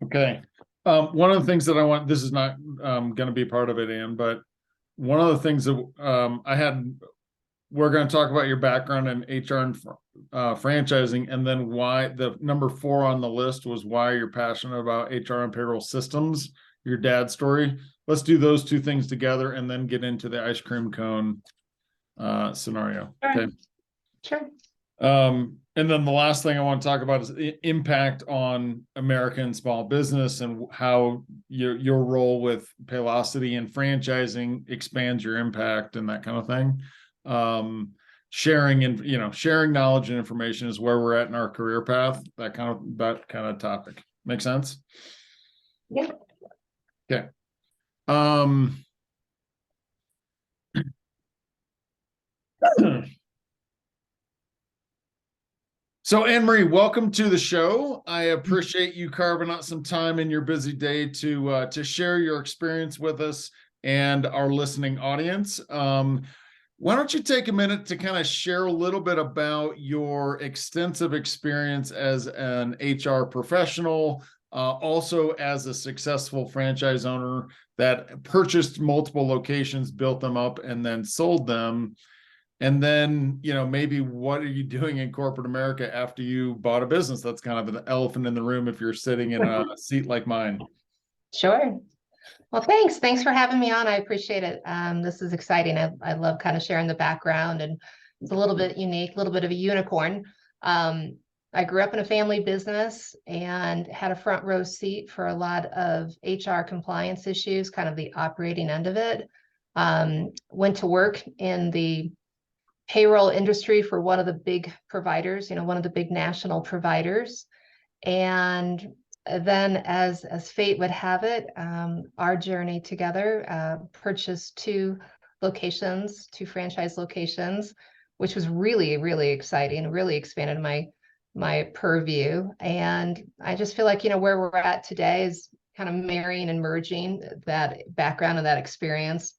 Okay. One of the things that I want, this is not going to be part of it, Ann, but one of the things that we're going to talk about your background in HR and franchising, and then why the number 4 on the list was why you're passionate about HR and payroll systems, your dad's story. Let's do those two things together and then get into the ice cream cone scenario. Sure. Okay. Sure. And then the last thing I want to talk about is the impact on American small business and how your role with Paylocity and franchising expands your impact and that kind of thing. Sharing knowledge and information is where we're at in our career path. That kind of topic. Make sense? Yeah. Okay. So Anne-Marie, welcome to the show. I appreciate you carving out some time in your busy day to share your experience with us and our listening audience. Why don't you take a minute to kind of share a little bit about your extensive experience as an HR professional, also as a successful franchise owner that purchased multiple locations, built them up, and then sold them. And then, maybe what are you doing in corporate America after you bought a business? That's kind of an elephant in the room if you're sitting in a seat like mine. Sure. Well, thanks. Thanks for having me on. I appreciate it. This is exciting. I love kind of sharing the background, and it's a little bit unique, a little bit of a unicorn. I grew up in a family business and had a front row seat for a lot of HR compliance issues, kind of the operating end of it. Went to work in the payroll industry for one of the big providers, one of the big national providers. And then as fate would have it, our journey together purchased 2 franchise locations, which was really, really exciting, really expanded my purview. And I just feel like, where we're at today is kind of marrying and merging that background and that experience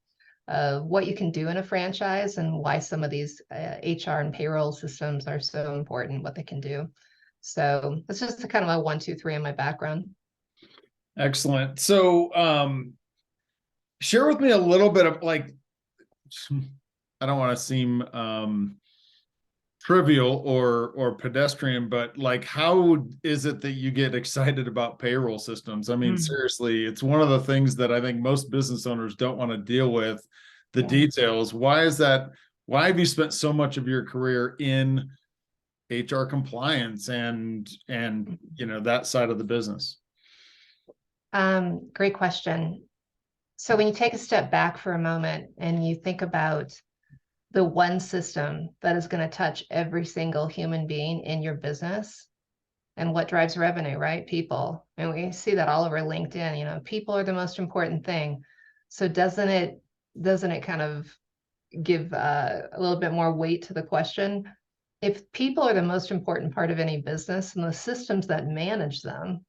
of what you can do in a franchise and why some of these HR and payroll systems are so important, what they can do. So it's just a kind of a 1, 2, 3 in my background. Excellent. So share with me a little bit of, like, I don't want to seem trivial or pedestrian, but like, how is it that you get excited about payroll systems? I mean, seriously, it's one of the things that I think most business owners don't want to deal with, the details. Why is that? Why have you spent so much of your career in HR compliance and that side of the business? Great question. So when you take a step back for a moment and you think about the one system that is going to touch every single human being in your business, and what drives revenue, right? People. And we see that all over LinkedIn, people are the most important thing. So doesn't it kind of give a little bit more weight to the question? If people are the most important part of any business, and the systems that manage them,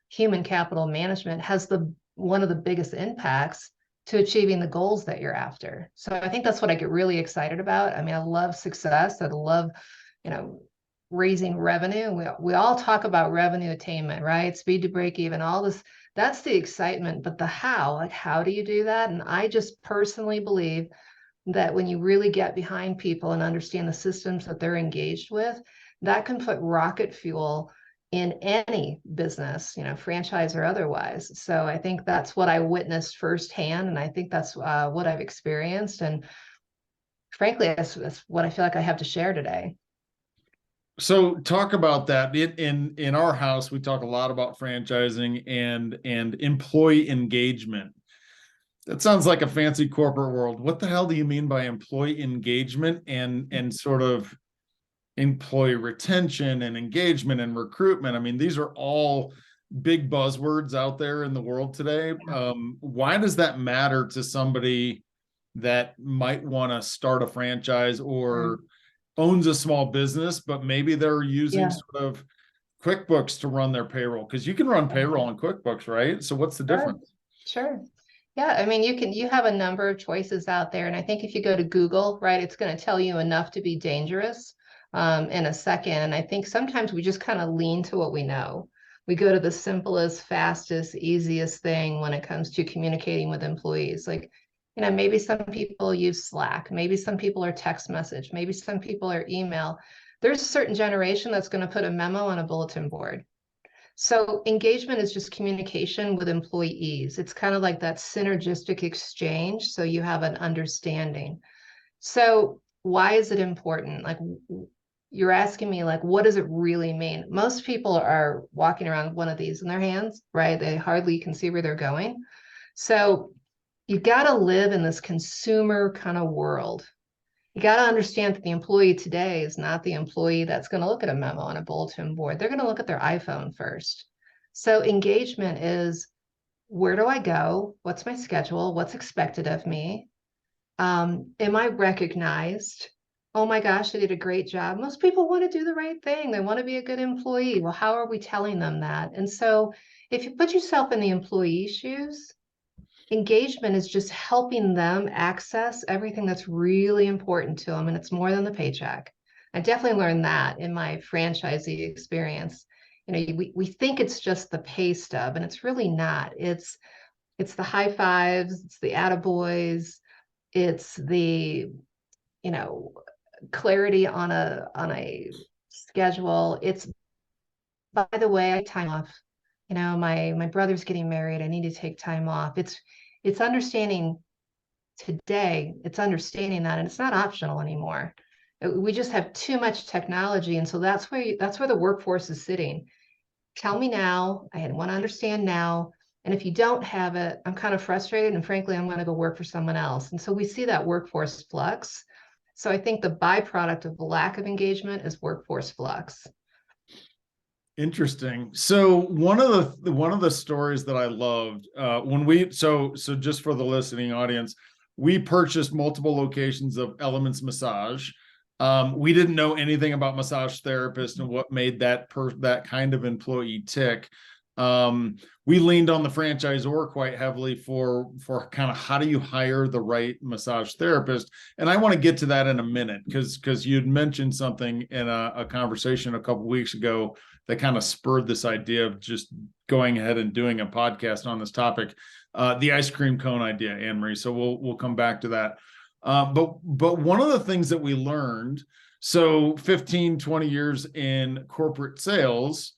human capital management has one of the biggest impacts to achieving the goals that you're after. So I think that's what I get really excited about. I mean, I love success. I love, raising revenue. We all talk about revenue attainment, right? Speed to break even, all this. That's the excitement, but the how, like, how do you do that? And I just personally believe that when you really get behind people and understand the systems that they're engaged with, that can put rocket fuel in any business, franchise or otherwise. So I think that's what I witnessed firsthand. And I think that's what I've experienced. And frankly, that's what I feel like I have to share today. So talk about that. In our house, we talk a lot about franchising and employee engagement. That sounds like a fancy corporate world. What the hell do you mean by employee engagement and sort of employee retention and engagement and recruitment? I mean, these are all big buzzwords out there in the world today. Why does that matter to somebody that might want to start a franchise or owns a small business, but maybe they're using sort of QuickBooks to run their payroll? Because you can run payroll in QuickBooks, right? So what's the difference? Sure. Yeah, I mean, you have a number of choices out there. And I think if you go to Google, right, it's going to tell you enough to be dangerous in a second. And I think sometimes we just kind of lean to what we know. We go to the simplest, fastest, easiest thing when it comes to communicating with employees. Like, maybe some people use Slack, maybe some people are text message, maybe some people are email. There's a certain generation that's going to put a memo on a bulletin board. So engagement is just communication with employees. It's kind of like that synergistic exchange. So you have an understanding. So why is it important? Like, you're asking me, like, what does it really mean? Most people are walking around with one of these in their hands, right? They hardly can see where they're going. So you got to live in this consumer kind of world. You got to understand that the employee today is not the employee that's going to look at a memo on a bulletin board. They're going to look at their iPhone first. So engagement is, where do I go? What's my schedule? What's expected of me? Am I recognized? Oh my gosh, they did a great job. Most people want to do the right thing. They want to be a good employee. Well, how are we telling them that? And so if you put yourself in the employee's shoes, engagement is just helping them access everything that's really important to them. And it's more than the paycheck. I definitely learned that in my franchisee experience. We think it's just the pay stub, and it's really not. It's the high fives, it's the attaboys, it's the, you know, clarity on a schedule. It's, by the way, I time off. My brother's getting married. I need to take time off. It's understanding today, it's understanding that, and it's not optional anymore. We just have too much technology. And so that's where the workforce is sitting. Tell me now. I want to understand now. And if you don't have it, I'm kind of frustrated. And frankly, I'm going to go work for someone else. And so we see that workforce flux. So I think the byproduct of the lack of engagement is workforce flux. Interesting. So one of the stories that I loved when we so just for the listening audience, we purchased multiple locations of Elements Massage. We didn't know anything about massage therapists and what made that kind of employee tick. We leaned on the franchisor quite heavily for kind of how do you hire the right massage therapist, and I want to get to that in a minute because you'd mentioned something in a conversation a couple weeks ago that kind of spurred this idea of just going ahead and doing a podcast on this topic, the ice cream cone idea, Anne Marie. So we'll come back to that. But one of the things that we learned, so 15, 20 years in corporate sales,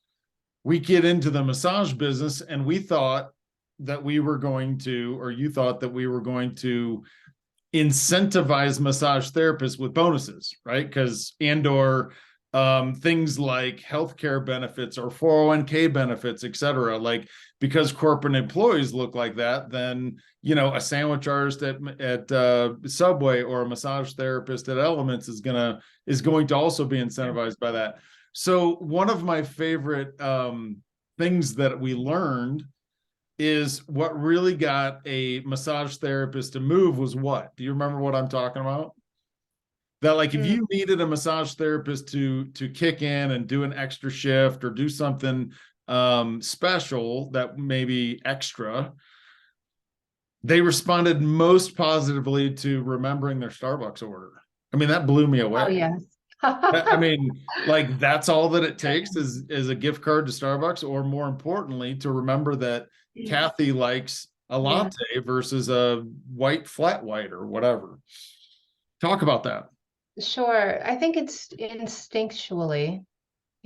we get into the massage business and we thought that we were going to, or you thought that we were going to incentivize massage therapists with bonuses, right? Because things like healthcare benefits or 401k benefits, et cetera. Like, because corporate employees look like that, then, a sandwich artist at Subway or a massage therapist at Elements is going to also be incentivized by that. So one of my favorite things that we learned is what really got a massage therapist to move was what? Do you remember what I'm talking about? That, like, if you needed a massage therapist to kick in and do an extra shift or do something special that maybe extra, they responded most positively to remembering their Starbucks order. I mean, that blew me away. Oh, yes. I mean, like, that's all that it takes is a gift card to Starbucks, or more importantly, to remember that Kathy likes a latte versus a white flat white or whatever. Talk about that. Sure. I think it's instinctually,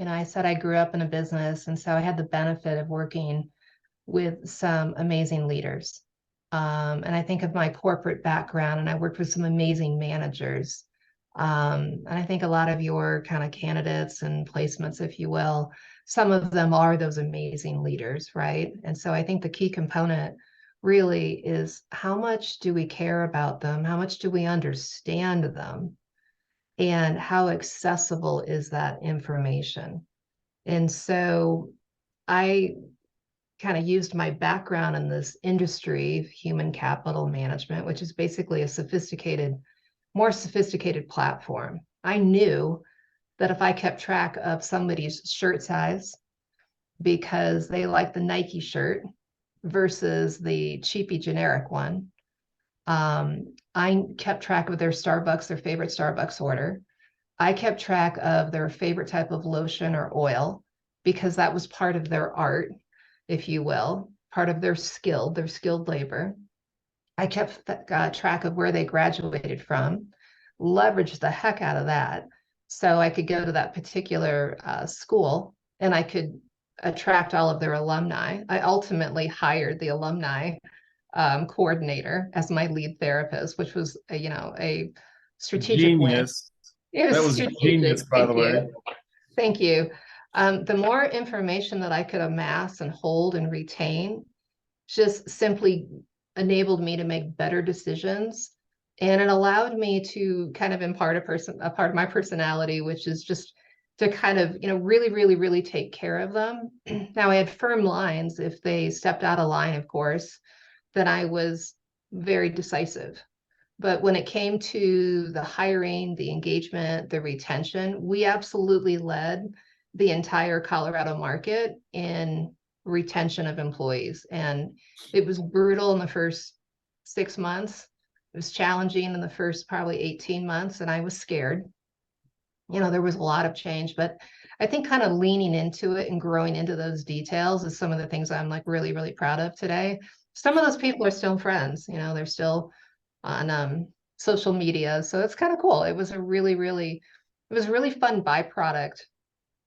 I said I grew up in a business, and so I had the benefit of working with some amazing leaders. And I think of my corporate background, and I worked with some amazing managers. And I think a lot of your kind of candidates and placements, if you will, some of them are those amazing leaders, right? And so I think the key component really is, how much do we care about them? How much do we understand them? And how accessible is that information? And so I kind of used my background in this industry, human capital management, which is basically a more sophisticated platform. I knew that if I kept track of somebody's shirt size because they like the Nike shirt versus the cheapy generic one, I kept track of their favorite Starbucks order. I kept track of their favorite type of lotion or oil. because that was part of their art, if you will, part of their skilled labor. I kept track of where they graduated from, leveraged the heck out of that. So I could go to that particular school and I could attract all of their alumni. I ultimately hired the alumni coordinator as my lead therapist, which was, a strategic win. Genius. It was That was strategic. genius, by the Thank way. you. Thank you. The more information that I could amass and hold and retain just simply enabled me to make better decisions. And it allowed me to kind of impart a part of my personality, which is just to kind of, really, really, really take care of them. Now I had firm lines. If they stepped out of line, of course, then I was very decisive. But when it came to the hiring, the engagement, the retention, we absolutely led the entire Colorado market in retention of employees. And it was brutal in the first 6 months. It was challenging in the first probably 18 months, and I was scared. There was a lot of change, but I think kind of leaning into it and growing into those details is some of the things I'm like really, really proud of today. Some of those people are still friends, they're still on social media. So it's kind of cool. It was it was a really fun byproduct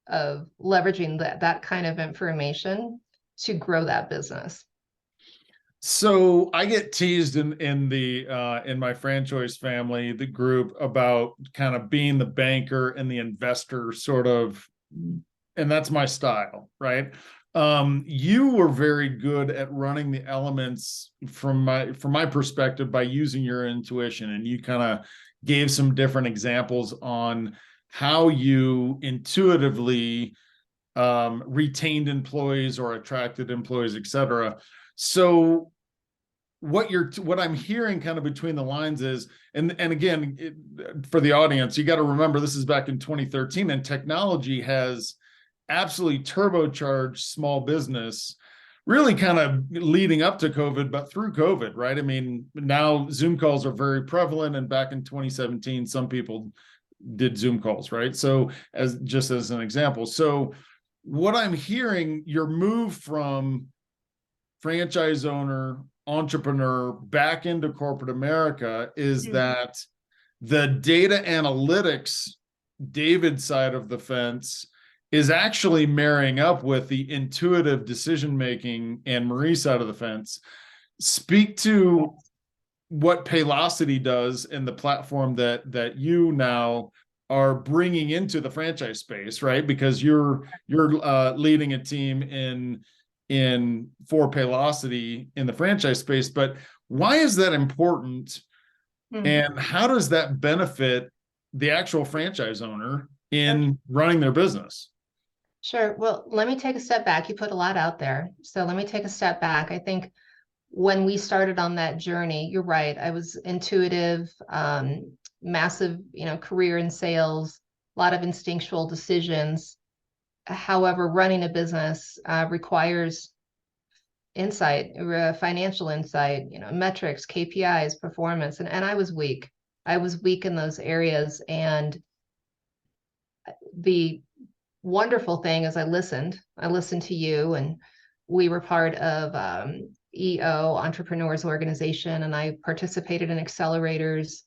of leveraging that kind of information to grow that business. So I get teased in my franchise family, the group, about kind of being the banker and the investor sort of, and that's my style, right? You were very good at running the elements from my perspective by using your intuition, and you kind of gave some different examples on how you intuitively retained employees or attracted employees, et cetera. So what I'm hearing kind of between the lines is, and again, for the audience, you got to remember this is back in 2013, and technology has absolutely turbocharged small business, really kind of leading up to COVID, but through COVID, right? I mean, now Zoom calls are very prevalent, and back in 2017, some people did Zoom calls, right? So as an example. So what I'm hearing, your move from franchise owner, entrepreneur back into corporate America is that the data analytics, David side of the fence, is actually marrying up with the intuitive decision making and Marie side of the fence. Speak to what Paylocity does and the platform that you now are bringing into the franchise space, right? Because you're leading a team in for Paylocity in the franchise space. But why is that important? And how does that benefit the actual franchise owner in running their business? Sure. Well, let me take a step back. You put a lot out there. So let me take a step back. I think when we started on that journey, you're right. I was intuitive, massive, career in sales, a lot of instinctual decisions. However, running a business requires insight, financial insight, metrics, KPIs, performance. And I was weak. I was weak in those areas. And the wonderful thing is I listened to you, and we were part of EO Entrepreneurs Organization, and I participated in accelerators,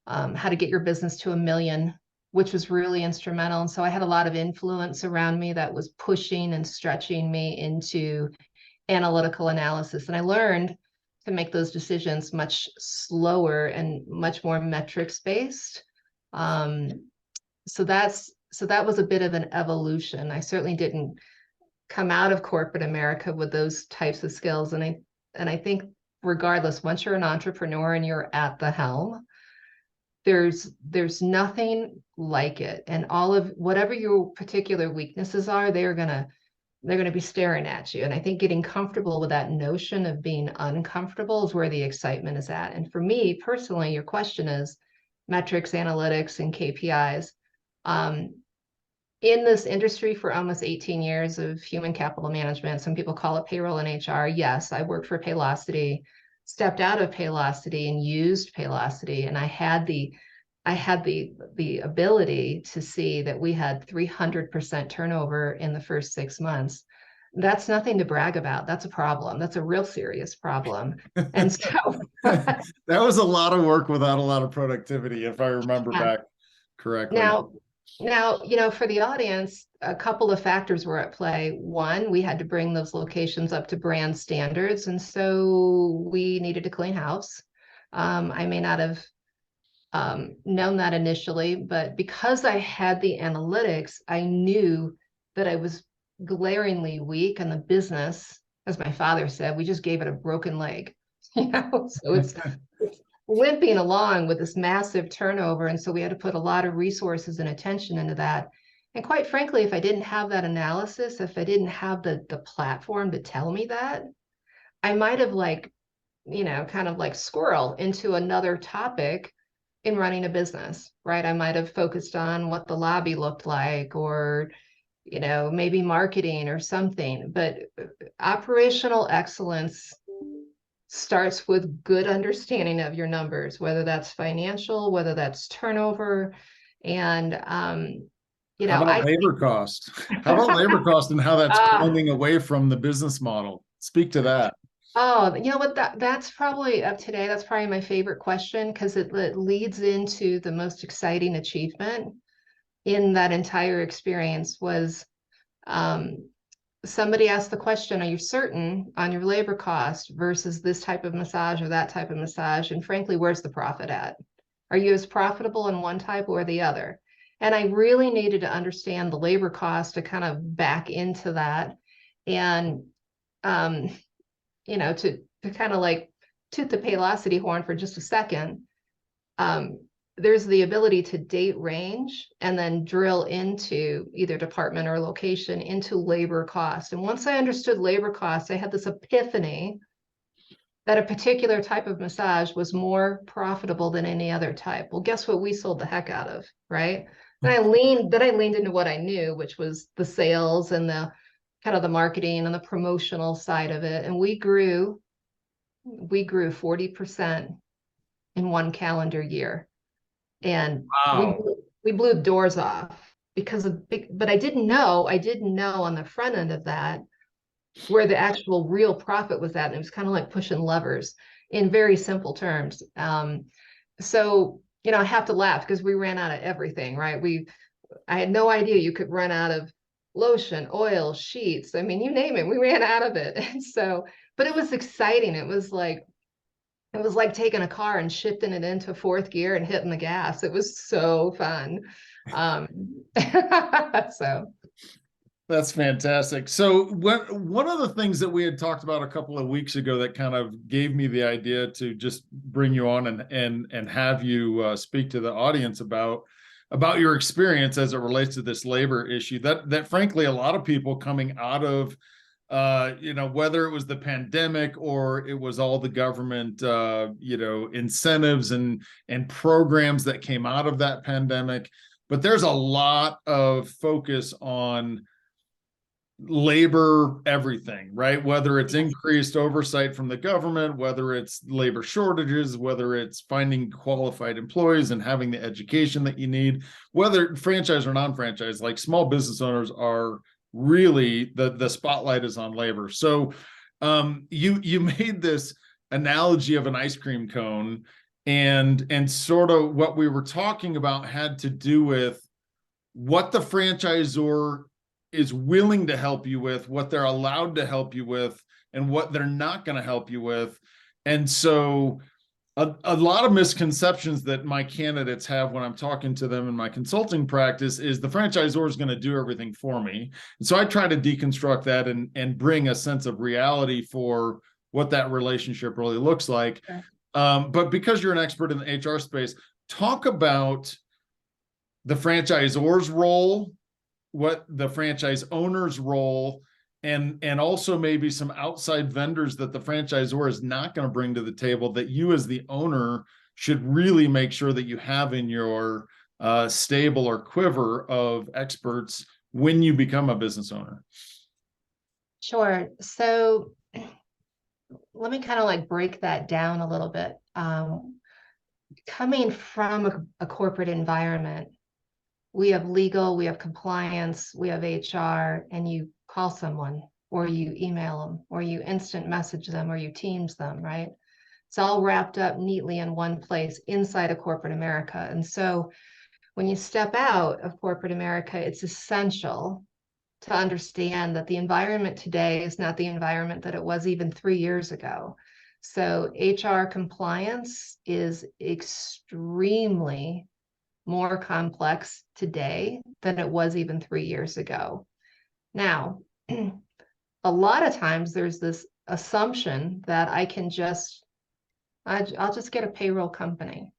how to get your business to 1 million, which was really instrumental. And so I had a lot of influence around me that was pushing and stretching me into analytical analysis. And I learned to make those decisions much slower and much more metrics based. So that was a bit of an evolution. I certainly didn't come out of corporate America with those types of skills. And I think regardless, once you're an entrepreneur and you're at the helm, there's nothing like it. And all of whatever your particular weaknesses are, they're gonna be staring at you. And I think getting comfortable with that notion of being uncomfortable is where the excitement is at. And for me personally, your question is metrics, analytics, and KPIs. In this industry for almost 18 years of human capital management, some people call it payroll and HR. Yes, I worked for Paylocity, stepped out of Paylocity and used Paylocity. And I had the I had the ability to see that we had 300% turnover in the first 6 months. That's nothing to brag about. That's a problem. That's a real serious problem. And so That was a lot of work without a lot of productivity, if I remember yeah. back correctly. Now, for the audience, a couple of factors were at play. One, we had to bring those locations up to brand standards, and so we needed to clean house. I may not have known that initially, but because I had the analytics, I knew that I was glaringly weak in the business. As my father said, we just gave it a broken leg, so it's limping along with this massive turnover. And so we had to put a lot of resources and attention into that. And quite frankly, if I didn't have that analysis, if I didn't have the platform to tell me that, I might have kind of like squirrel into another topic in running a business, right? I might have focused on what the lobby looked like, or maybe marketing or something. But operational excellence starts with good understanding of your numbers, whether that's financial, whether that's turnover. And How about I labor cost? How about labor cost and how that's uh, climbing away from the business model? Speak to that. oh, you know what, that's probably up today. That's probably my favorite question, because it leads into the most exciting achievement in that entire experience. Was um, somebody asked the question, are you certain on your labor cost versus this type of massage or that type of massage? And frankly, where's the profit at? Are you as profitable in one type or the other? And I really needed to understand the labor cost to kind of back into that. And, um, to kind of like toot the Paylocity horn for just a second. Um, there's the ability to date range and then drill into either department or location into labor cost. And once I understood labor costs, I had this epiphany that a particular type of massage was more profitable than any other type. Well, guess what we sold the heck out of, right? Then I leaned into what I knew, which was the sales and the kind of the marketing and the promotional side of it. And we grew 40% in one calendar year. And Wow. we blew the doors off because but I didn't know on the front end of that where the actual real profit was at. And it was kind of like pushing levers in very simple terms. So, I have to laugh because we ran out of everything, right? I had no idea you could run out of lotion, oil, sheets. I mean, you name it, we ran out of it. And so, but it was exciting. It was like taking a car and shifting it into fourth gear and hitting the gas. It was so fun. Um, so That's fantastic. So one of the things that we had talked about a couple of weeks ago that kind of gave me the idea to just bring you on and have you speak to the audience about your experience as it relates to this labor issue that frankly a lot of people coming out of whether it was the pandemic or it was all the government incentives and programs that came out of that pandemic, but there's a lot of focus on labor everything, right? Whether it's increased oversight from the government, whether it's labor shortages, whether it's finding qualified employees and having the education that you need, whether franchise or non-franchise, like small business owners are really the spotlight is on labor. So you made this analogy of an ice cream cone, and sort of what we were talking about had to do with what the franchisor is willing to help you with, what they're allowed to help you with, and what they're not going to help you with. And so a lot of misconceptions that my candidates have when I'm talking to them in my consulting practice is the franchisor is going to do everything for me. And so I try to deconstruct that and bring a sense of reality for what that relationship really looks like. sure. But because you're an expert in the HR space, talk about the franchisor's role, what the franchise owner's role, and also maybe some outside vendors that the franchisor is not going to bring to the table that you as the owner should really make sure that you have in your stable or quiver of experts when you become a business owner. Sure. So let me kind of like break that down a little bit. coming from a corporate environment, we have legal, we have compliance, we have HR, and you call someone or you email them or you instant message them or you Teams them, right? It's all wrapped up neatly in one place inside of corporate America. And so when you step out of corporate America, it's essential to understand that the environment today is not the environment that it was even 3 years ago. So HR compliance is extremely more complex today than it was even 3 years ago. Now, a lot of times there's this assumption that I'll just get a payroll company.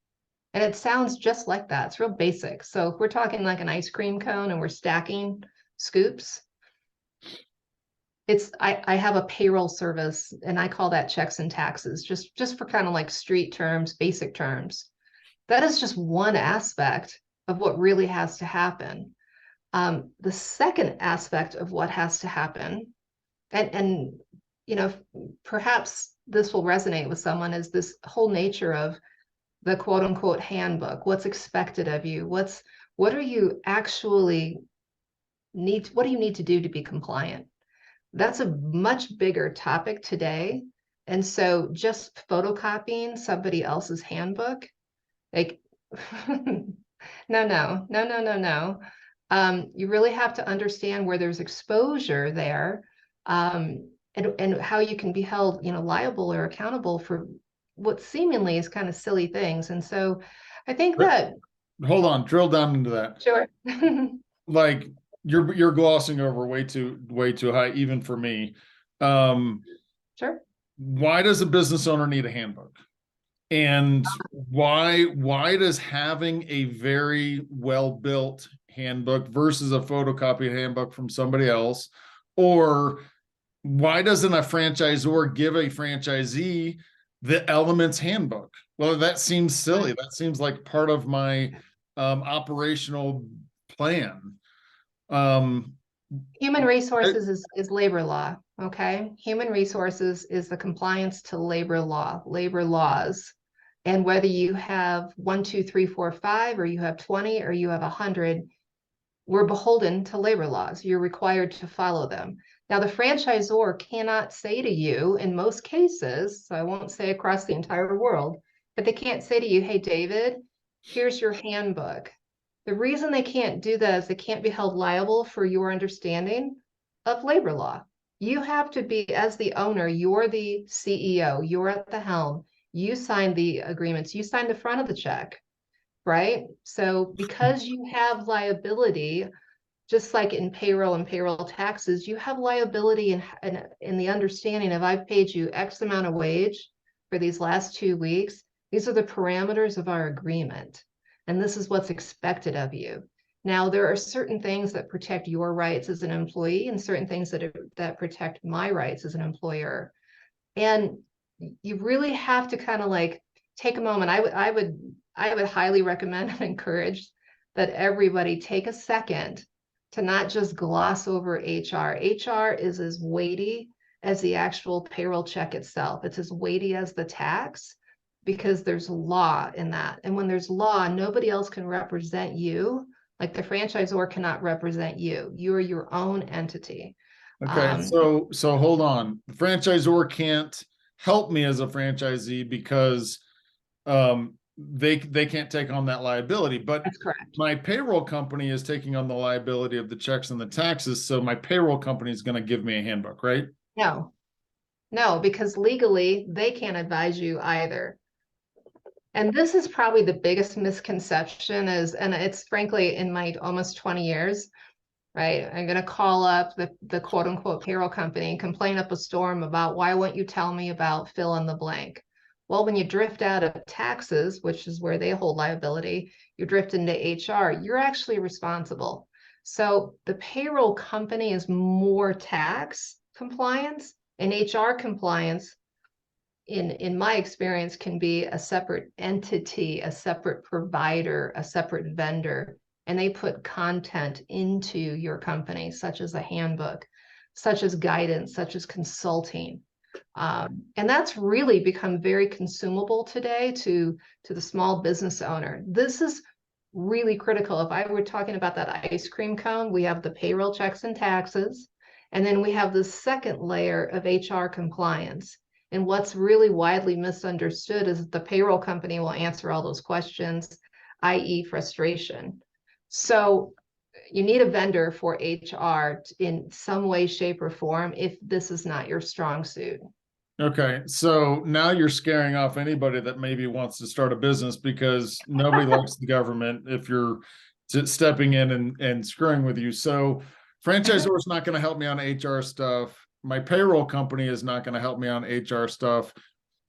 And it sounds just like that. It's real basic. So if we're talking like an ice cream cone and we're stacking scoops, I have a payroll service and I call that checks and taxes, just for kind of like street terms, basic terms. That is just one aspect of what really has to happen. The second aspect of what has to happen, and you know, perhaps this will resonate with someone, is this whole nature of the quote unquote handbook. What's expected of you? What are you actually what do you need to do to be compliant? That's a much bigger topic today. And so just photocopying somebody else's handbook, like, no, no, no, no, no, no. You really have to understand where there's exposure there, and how you can be held, liable or accountable for what seemingly is kind of silly things. And so I think that, Hold on, drill down into that. sure. Like you're glossing over way too high, even for me. Sure. Why does a business owner need a handbook? And why does having a very well-built handbook versus a photocopied handbook from somebody else, or why doesn't a franchisor give a franchisee the elements handbook? Well, that seems silly. That seems like part of my operational plan. Human resources is labor law. Okay. Human resources is the compliance to labor laws. And whether you have 1, 2, 3, 4, 5, or you have 20, or you have 100, we're beholden to labor laws. You're required to follow them. Now, the franchisor cannot say to you, in most cases, so I won't say across the entire world, but they can't say to you, hey, David, here's your handbook. The reason they can't do that is they can't be held liable for your understanding of labor law. You have to be, as the owner, you're the CEO, you're at the helm, you sign the agreements, you sign the front of the check, right? So because you have liability, just like in payroll and payroll taxes, you have liability in the understanding of I've paid you X amount of wage for these last 2 weeks. These are the parameters of our agreement, and this is what's expected of you. Now, there are certain things that protect your rights as an employee and certain things that protect my rights as an employer. And you really have to kind of like take a moment. I would highly recommend and encourage that everybody take a second to not just gloss over HR. HR is as weighty as the actual payroll check itself. It's as weighty as the tax because there's law in that. And when there's law, nobody else can represent you. Like the franchisor cannot represent you. You are your own entity. Okay, so hold on. The franchisor can't help me as a franchisee because they can't take on that liability. But That's correct. my payroll company is taking on the liability of the checks and the taxes, so my payroll company is going to give me a handbook, right? No, because legally they can't advise you either. And this is probably the biggest misconception and it's frankly in my almost 20 years, right? I'm going to call up the quote unquote payroll company and complain up a storm about why won't you tell me about fill in the blank? Well, when you drift out of taxes, which is where they hold liability, you drift into HR, you're actually responsible. So the payroll company is more tax compliance, and HR compliance in my experience can be a separate entity, a separate provider, a separate vendor, and they put content into your company, such as a handbook, such as guidance, such as consulting. And that's really become very consumable today to the small business owner. This is really critical. If I were talking about that ice cream cone, we have the payroll checks and taxes, and then we have the second layer of HR compliance. And what's really widely misunderstood is that the payroll company will answer all those questions, i.e. frustration. So you need a vendor for HR in some way, shape, or form if this is not your strong suit. Okay, so now you're scaring off anybody that maybe wants to start a business, because nobody likes the government if you're stepping in and screwing with you. So franchisor is not going to help me on HR stuff. My payroll company is not going to help me on HR stuff.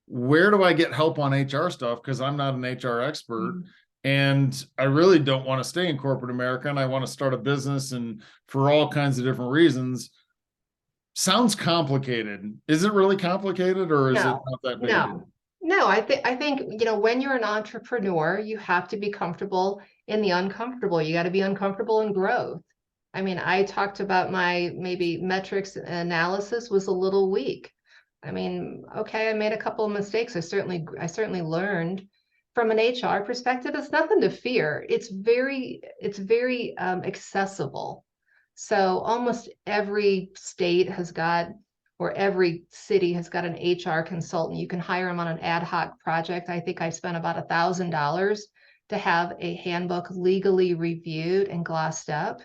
Where do I get help on HR stuff? Because I'm not an HR expert. And I really don't want to stay in corporate America, and I want to start a business, and for all kinds of different reasons. Sounds complicated. Is it really complicated, or is it No, not that big a deal? no. I think when you're an entrepreneur, you have to be comfortable in the uncomfortable. You got to be uncomfortable in growth. I mean, I talked about my maybe metrics analysis was a little weak. I mean, okay, I made a couple of mistakes. I certainly learned. From an HR perspective, it's nothing to fear. It's very accessible. So almost every state has got, or every city has got an HR consultant. You can hire them on an ad hoc project. I think I spent about $1,000 to have a handbook legally reviewed and glossed up.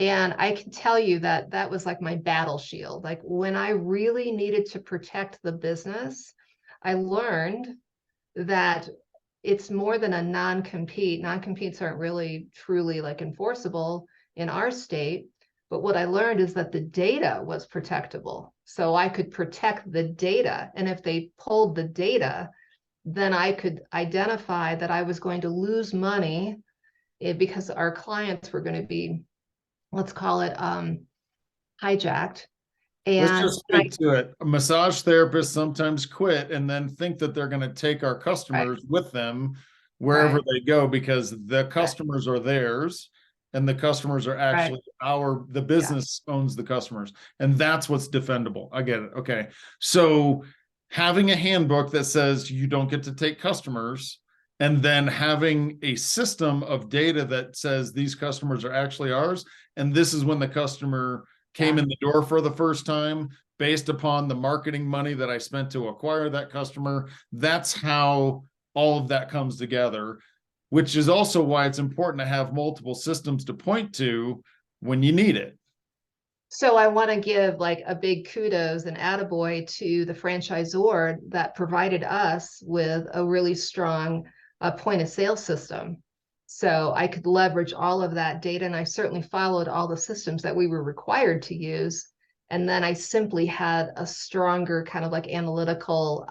And I can tell you that that was like my battle shield. Like when I really needed to protect the business, I learned that it's more than a non-compete. Non-competes aren't really truly like enforceable in our state. But what I learned is that the data was protectable. So I could protect the data. And if they pulled the data, then I could identify that I was going to lose money because our clients were going to be, let's call it, hijacked. Let's And just speak to it. Massage therapists sometimes quit and then think that they're going to take our right, customers with them wherever right, they go, because the right, customers are theirs and the customers are right. actually the Yeah. business owns the customers. And that's what's defendable. I get it. Okay. So having a handbook that says you don't get to take customers, and then having a system of data that says these customers are actually ours, and this is when the customer came Yeah. in the door for the first time based upon the marketing money that I spent to acquire that customer. That's how all of that comes together, which is also why it's important to have multiple systems to point to when you need it. So I want to give like a big kudos and attaboy to the franchisor that provided us with a really strong point of sale system. So I could leverage all of that data, and I certainly followed all the systems that we were required to use. And then I simply had a stronger kind of like analytical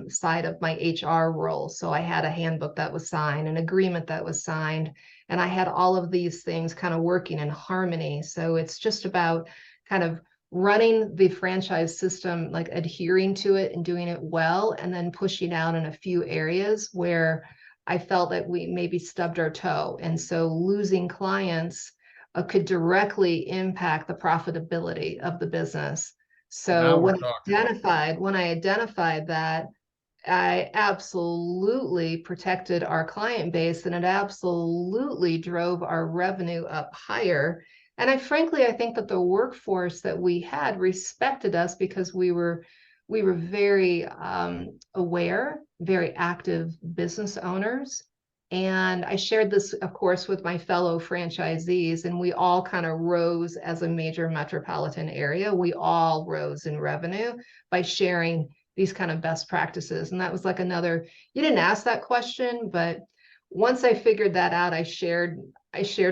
side of my HR role. So I had a handbook that was signed, an agreement that was signed, and I had all of these things kind of working in harmony. So it's just about kind of running the franchise system, like adhering to it and doing it well, and then pushing out in a few areas where I felt that we maybe stubbed our toe. And so losing clients could directly impact the profitability of the business. So Now we're talking. when I identified that, I absolutely protected our client base, and it absolutely drove our revenue up higher. And I think that the workforce that we had respected us because we were very aware, very active business owners. And I shared this, of course, with my fellow franchisees, and we all kind of rose as a major metropolitan area. We all rose in revenue by sharing these kind of best practices. And that was like another, you didn't ask that question, but once I figured that out, I shared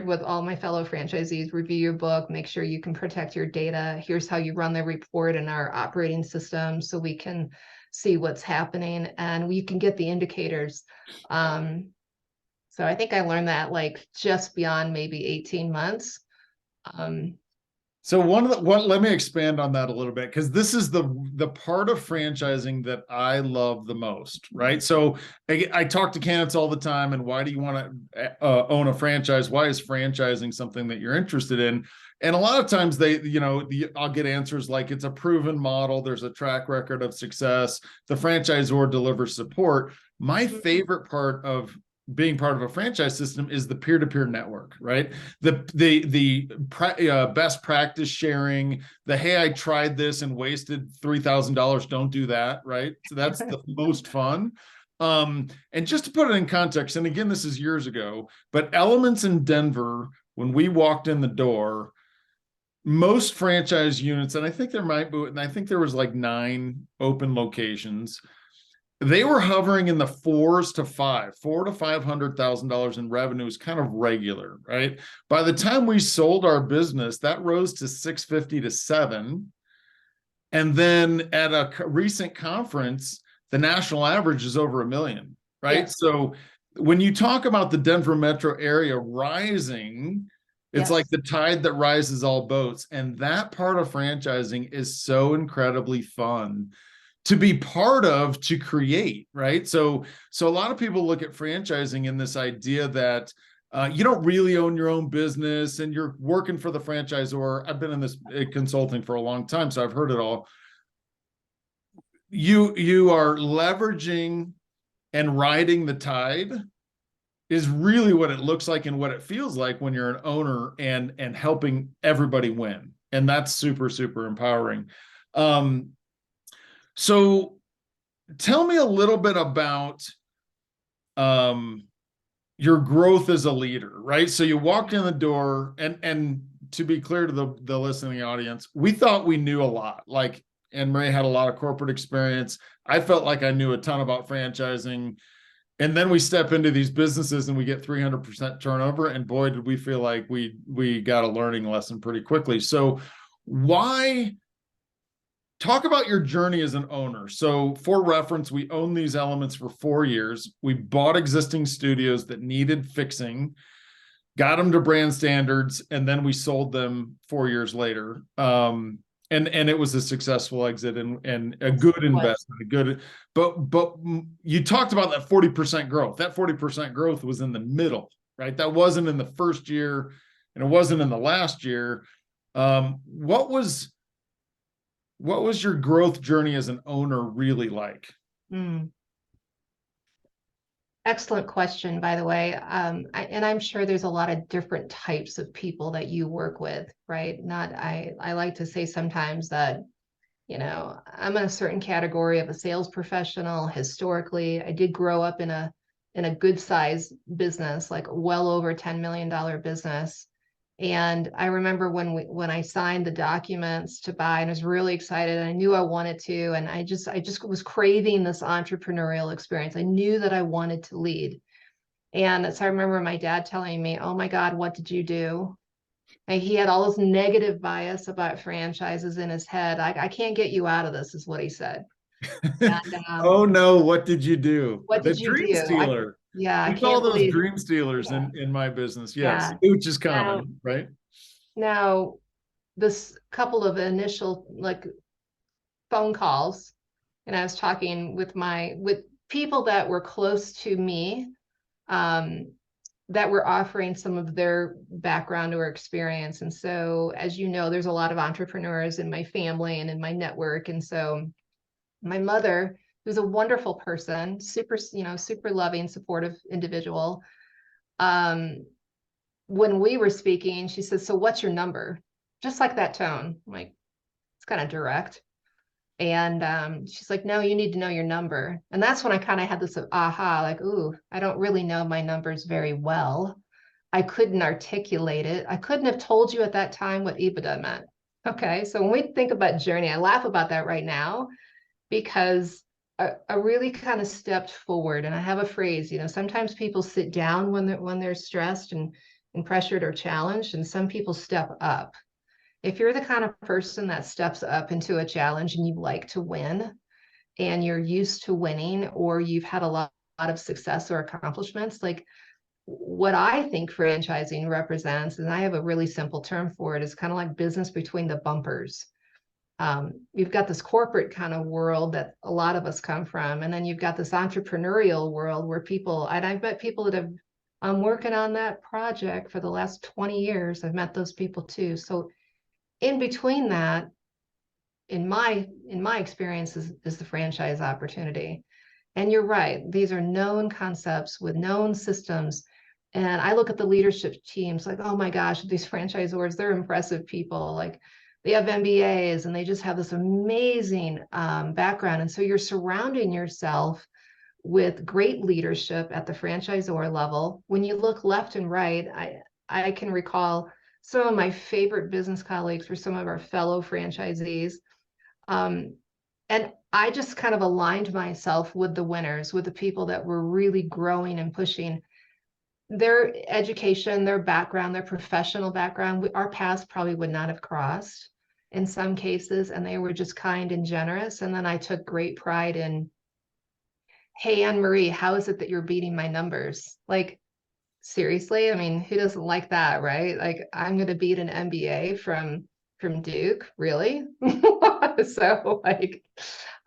with all my fellow franchisees, review your book, make sure you can protect your data. Here's how you run the report in our operating system so we can see what's happening and you can get the indicators. So I think I learned that like just beyond maybe 18 months. Um, So let me expand on that a little bit, because this is the part of franchising that I love the most, right? So I talk to candidates all the time, and why do you want to own a franchise? Why is franchising something that you're interested in? And a lot of times I'll get answers like it's a proven model, there's a track record of success, the franchisor delivers support. My favorite part of being part of a franchise system is the peer-to-peer network, right? The best practice sharing, the hey, I tried this and wasted $3,000, don't do that, right? So that's the most fun. And just to put it in context, and again, this is years ago, but Elements in Denver, when we walked in the door, most franchise units, and I think there was like 9 open locations. They were hovering in the four to $500,000 in revenue is kind of regular, right? By the time we sold our business, that rose to 650 to 7. And then at a recent conference, the national average is over $1 million, right? Yes. So when you talk about the Denver metro area rising, it's like the tide that rises all boats. And that part of franchising is so incredibly fun to be part of, to create, right? So a lot of people look at franchising in this idea that you don't really own your own business and you're working for the franchisor. I've been in this consulting for a long time, so I've heard it all. You are leveraging and riding the tide is really what it looks like and what it feels like when you're an owner and helping everybody win. And that's super, super empowering. So tell me a little bit about your growth as a leader, right? So you walked in the door, and to be clear to the listening audience, we thought we knew a lot. Like Anne Marie had a lot of corporate experience. I felt like I knew a ton about franchising. And then we step into these businesses and we get 300% turnover. And boy, did we feel like we got a learning lesson pretty quickly. So why talk about your journey as an owner? So for reference, we owned these Elements for 4 years. We bought existing studios that needed fixing, got them to brand standards, and then we sold them 4 years later. And it was a successful exit and a good investment, but you talked about that 40% growth. That 40% growth was in the middle, right? That wasn't in the first year and it wasn't in the last year. What was your growth journey as an owner really like? Excellent question, by the way. And I'm sure there's a lot of different types of people that you work with, right? I like to say sometimes that, I'm in a certain category of a sales professional. Historically, I did grow up in a good size business, like well over $10 million business. And I remember when I signed the documents to buy and I was really excited and I knew I wanted to, and I just was craving this entrepreneurial experience. I knew that I wanted to lead. And so I remember my dad telling me, "Oh my God, what did you do?" And he had all this negative bias about franchises in his head. I can't get you out of this, is what he said. And Oh no, what did you do? what The did you dream do? stealer. Yeah, I We call can't those believe. dream stealers Yeah, in my business. Yes. yeah. Which is Now, common, right? now this couple of initial like phone calls, and I was talking with people that were close to me, that were offering some of their background or experience. And so, as you know, there's a lot of entrepreneurs in my family and in my network. And so my mother, who's a wonderful person, super loving, supportive individual. When we were speaking, she says, "So what's your number?" Just like that tone. I'm like, it's kind of direct. And she's like, "No, you need to know your number." And that's when I kind of had this aha, like, ooh, I don't really know my numbers very well. I couldn't articulate it. I couldn't have told you at that time what EBITDA meant. Okay. So when we think about journey, I laugh about that right now because I really kind of stepped forward. And I have a phrase, sometimes people sit down when they're stressed and pressured or challenged, and some people step up. If you're the kind of person that steps up into a challenge and you like to win and you're used to winning, or you've had a lot of success or accomplishments, like what I think franchising represents, and I have a really simple term for it, is kind of like business between the bumpers. You've got this corporate kind of world that a lot of us come from, and then you've got this entrepreneurial world where and I've met people that have I'm working on that project for the last 20 years. I've met those people too. So in between that, in my experience is the franchise opportunity. And you're right, these are known concepts with known systems. And I look at the leadership teams like, oh my gosh, these franchisors, they're impressive people. Like they have MBAs and they just have this amazing background. And so you're surrounding yourself with great leadership at the franchisor level. When you look left and right, I can recall some of my favorite business colleagues were some of our fellow franchisees. Um, and I just kind of aligned myself with the winners, with the people that were really growing and pushing their education, their background, their professional background. Our paths probably would not have crossed in some cases, and they were just kind and generous. And then I took great pride in, hey, Anne Marie, how is it that you're beating my numbers? Like, seriously? I mean, who doesn't like that, right? Like, I'm going to beat an MBA from Duke, really? So like,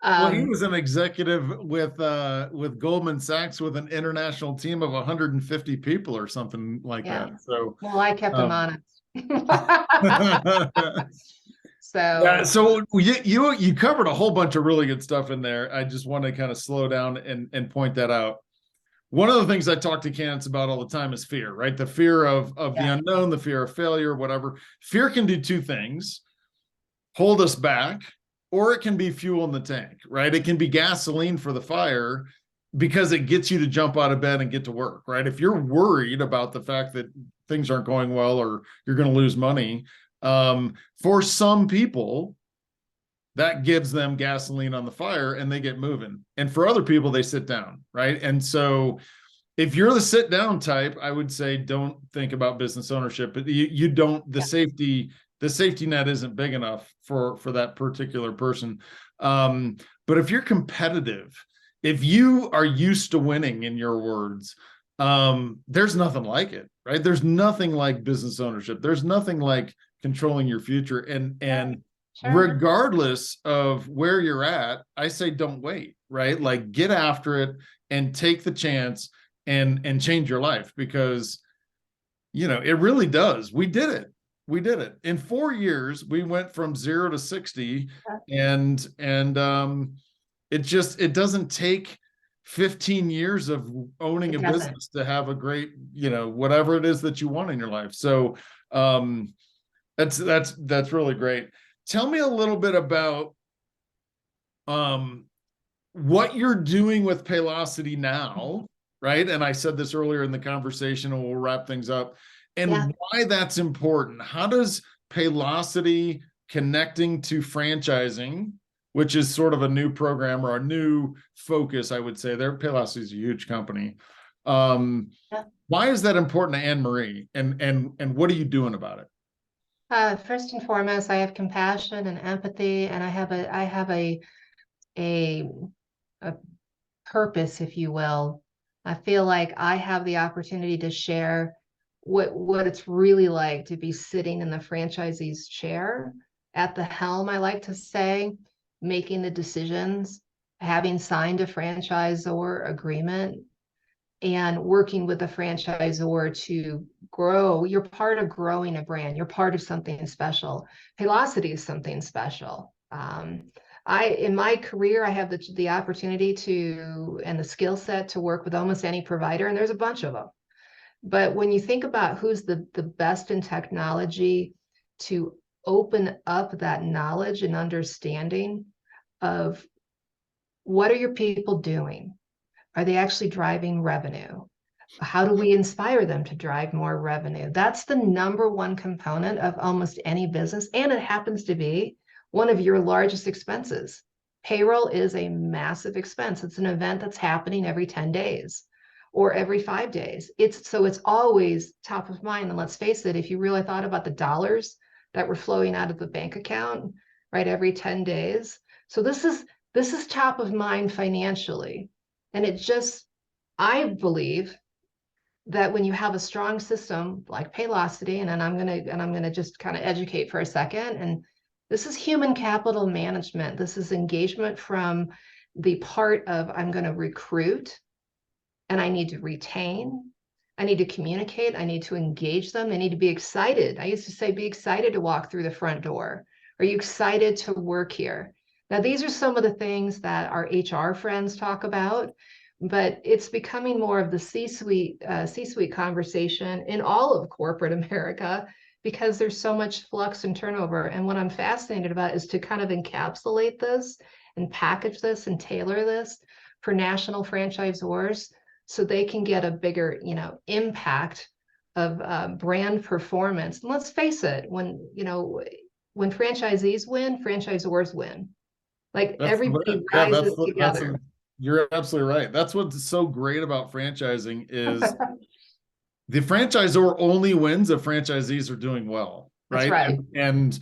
Well, he um, was an executive with Goldman Sachs with an international team of 150 people or something like yeah. that. So Well, I kept him um, honest. yeah, So so you covered a whole bunch of really good stuff in there. I just want to kind of slow down and point that out. One of the things I talk to candidates about all the time is fear, right? The fear of the yeah, unknown, the fear of failure, whatever. Fear can do two things: hold us back, or it can be fuel in the tank, right? It can be gasoline for the fire because it gets you to jump out of bed and get to work, right? If you're worried about the fact that things aren't going well or you're going to lose money, for some people, that gives them gasoline on the fire and they get moving. And for other people, they sit down, right? And so if you're the sit down type, I would say don't think about business ownership. But you don't, yeah, the safety net isn't big enough for that particular person. But if you're competitive, if you are used to winning, in your words, there's nothing like it, right? There's nothing like business ownership. There's nothing like controlling your future. And sure. regardless of where you're at, I say don't wait, right? Like get after it and take the chance and change your life, because it really does. We did it in 4 years. We went from 0 to 60, and it doesn't take 15 years of owning It a doesn't. business to have a great, whatever it is that you want in your life. So um that's really great. Tell me a little bit about um what you're doing with Paylocity now, right? And I said this earlier in the conversation, and we'll wrap things up, Yeah. and why that's important. How does Paylocity connecting to franchising, which is sort of a new program or a new focus, I would say. Paylocity is a huge company. Um, Yeah. why is that important to Anne Marie, and what are you doing about it? First and foremost, I have compassion and empathy, and a a purpose, if you will. I feel like I have the opportunity to share what it's really like to be sitting in the franchisee's chair at the helm, I like to say, making the decisions, having signed a franchisor agreement, and working with the franchisor to grow. You're part of growing a brand. You're part of something special. Paylocity is something special. In my career, I have the opportunity to and the skill set to work with almost any provider, and there's a bunch of them. But when you think about who's the best in technology to open up that knowledge and understanding of what are your people doing? Are they actually driving revenue? How do we inspire them to drive more revenue? That's the number one component of almost any business. And it happens to be one of your largest expenses. Payroll is a massive expense. It's an event that's happening every 10 days or every 5 days. It's always top of mind. And let's face it, if you really thought about the dollars that were flowing out of the bank account, right, every 10 days. So this is top of mind financially. And I believe that when you have a strong system like Paylocity, and then I'm gonna just kind of educate for a second, and this is human capital management. This is engagement from the part of I'm going to recruit and I need to retain I need to communicate. I need to engage them. They need to be excited. I used to say, be excited to walk through the front door. Are you excited to work here? Now, these are some of the things that our HR friends talk about, but it's becoming more of the C-suite conversation in all of corporate America because there's so much flux and turnover. And what I'm fascinated about is to kind of encapsulate this and package this and tailor this for national franchisors so they can get a bigger, impact of brand performance. And let's face it, when franchisees win, franchisors win. Like That's everybody yeah, rises together. you're absolutely right. That's what's so great about franchising is the franchisor only wins if franchisees are doing well, That's right? right. And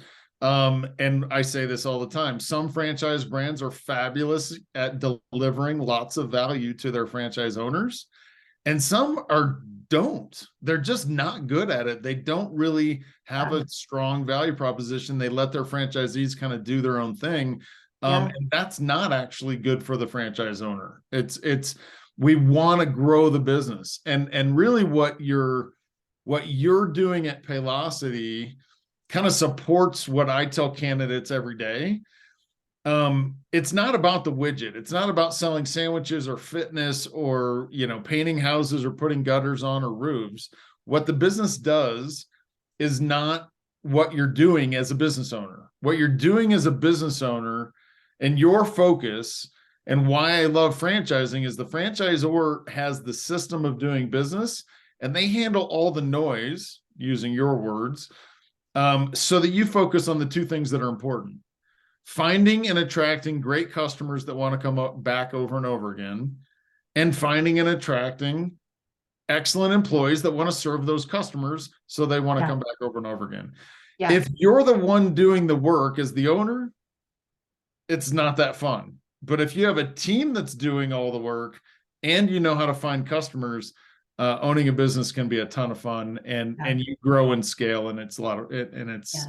I say this all the time. Some franchise brands are fabulous at delivering lots of value to their franchise owners, and some are don't. They're just not good at it. They don't really have Yeah. a strong value proposition. They let their franchisees kind of do their own thing. Yeah. And that's not actually good for the franchise owner. It's we want to grow the business. And really what you're doing at Paylocity kind of supports what I tell candidates every day. It's not about the widget. It's not about selling sandwiches or fitness or, painting houses or putting gutters on or roofs. What the business does is not what you're doing as a business owner. What you're doing as a business owner and your focus, and why I love franchising, is the franchisor has the system of doing business and they handle all the noise, using your words, so that you focus on the two things that are important: finding and attracting great customers that want to come back over and over again, and finding and attracting excellent employees that want to serve those customers so they want to come back over and over again. Yeah. If you're the one doing the work as the owner, it's not that fun. But if you have a team that's doing all the work and you know how to find customers, owning a business can be a ton of fun, and you grow and scale, and it's a lot of it, and it's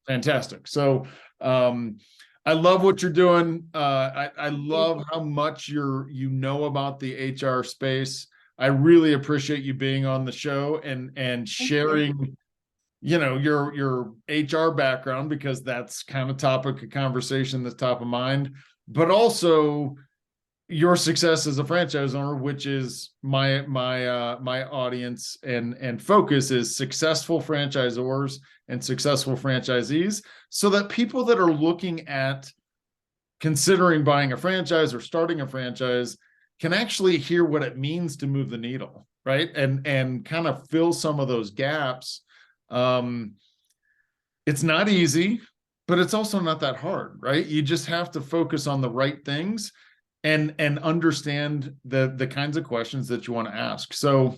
fantastic. So I love what you're doing. I love how much you know about the HR space. I really appreciate you being on the show and sharing, your HR background, because that's kind of topic of conversation that's top of mind, but also your success as a franchise owner, which is my audience and focus is successful franchisors and successful franchisees, so that people that are looking at considering buying a franchise or starting a franchise can actually hear what it means to move the needle, right? And kind of fill some of those gaps. It's not easy, but it's also not that hard, right? You just have to focus on the right things and understand the kinds of questions that you want to ask. So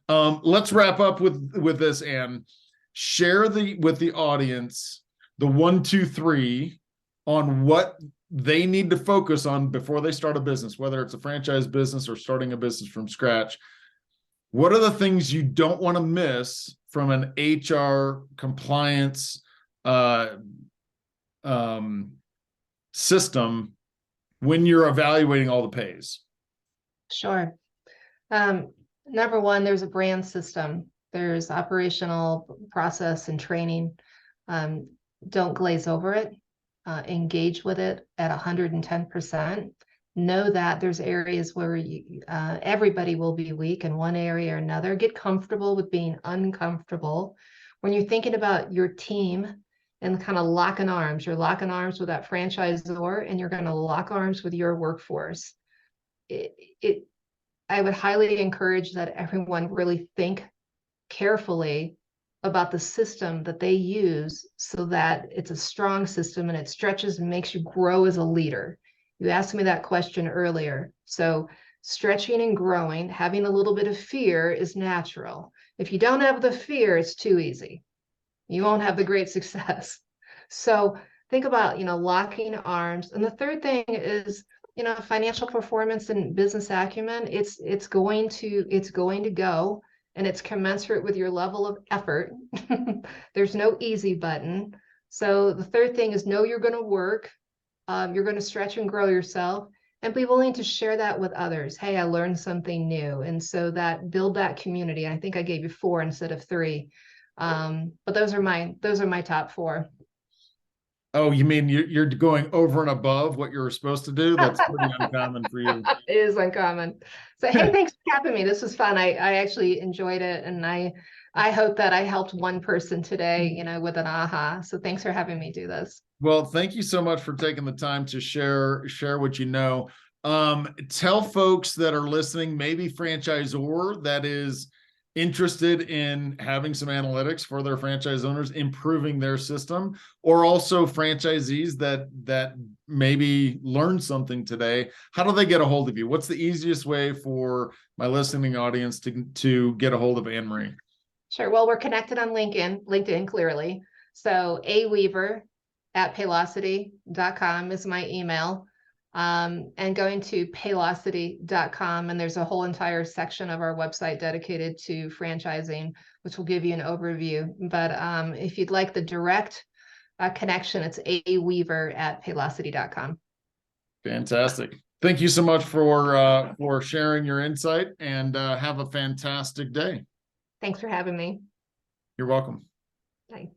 let's wrap up with this, and share with the audience the 1, 2, 3 on what they need to focus on before they start a business, whether it's a franchise business or starting a business from scratch. What are the things you don't want to miss from an HR compliance system when you're evaluating all the pays? Sure. Number one, there's a brand system. There's operational process and training. Don't glaze over it. Engage with it at 110%. Know that there's areas where everybody will be weak in one area or another. Get comfortable with being uncomfortable. When you're thinking about your team and kind of locking arms, you're locking arms with that franchisor and you're going to lock arms with your workforce. I would highly encourage that everyone really think carefully about the system that they use so that it's a strong system and it stretches and makes you grow as a leader. You asked me that question earlier. So stretching and growing, having a little bit of fear is natural. If you don't have the fear, it's too easy. You won't have the great success. So think about, locking arms. And the third thing is, financial performance and business acumen. It's going to go, and it's commensurate with your level of effort. There's no easy button. So the third thing is know you're going to work. You're going to stretch and grow yourself. and be willing to share that with others. Hey, I learned something new. And so that build that community. I think I gave you 4 instead of 3. But those are my top 4. Oh, you mean you're going over and above what you're supposed to do? That's pretty uncommon for you. It is uncommon. So hey, thanks for having me. This was fun. I actually enjoyed it, and I hope that I helped one person today, with an aha. So thanks for having me do this. Well, thank you so much for taking the time to share what you know. Tell folks that are listening, maybe franchisor that is interested in having some analytics for their franchise owners, improving their system, or also franchisees that maybe learned something today. How do they get a hold of you? What's the easiest way for my listening audience to get a hold of Anne Marie? Sure. Well, we're connected on LinkedIn clearly. So aweaver@paylocity.com is my email. And going to paylocity.com, and there's a whole entire section of our website dedicated to franchising, which will give you an overview. But if you'd like the direct connection, it's aweaver@paylocity.com. Fantastic. Thank you so much for sharing your insight, and have a fantastic day. Thanks for having me. You're welcome. Bye.